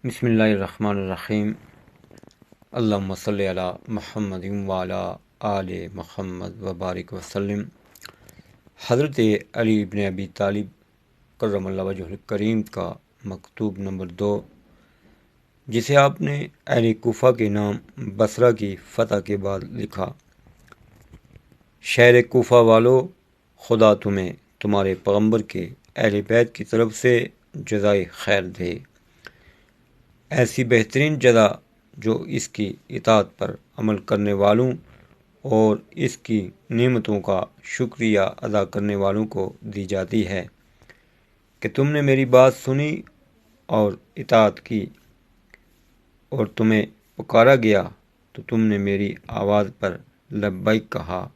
بسم اللہ الرحمن الرحیم۔ اللہم صلی علی محمد وعلی آل محمد وبارک وسلم۔ حضرت علی ابن ابی طالب کرم اللہ وجہہ الکریم کا مکتوب نمبر 2، جسے آپ نے اہل کوفہ کے نام بصرہ کی فتح کے بعد لکھا۔ شہر کوفہ والو، خدا تمہیں تمہارے پیغمبر کے اہل بیت کی طرف سے جزائے خیر دے، ایسی بہترین جزا جو اس کی اطاعت پر عمل کرنے والوں اور اس کی نعمتوں کا شکریہ ادا کرنے والوں کو دی جاتی ہے، کہ تم نے میری بات سنی اور اطاعت کی، اور تمہیں پکارا گیا تو تم نے میری آواز پر لبیک کہا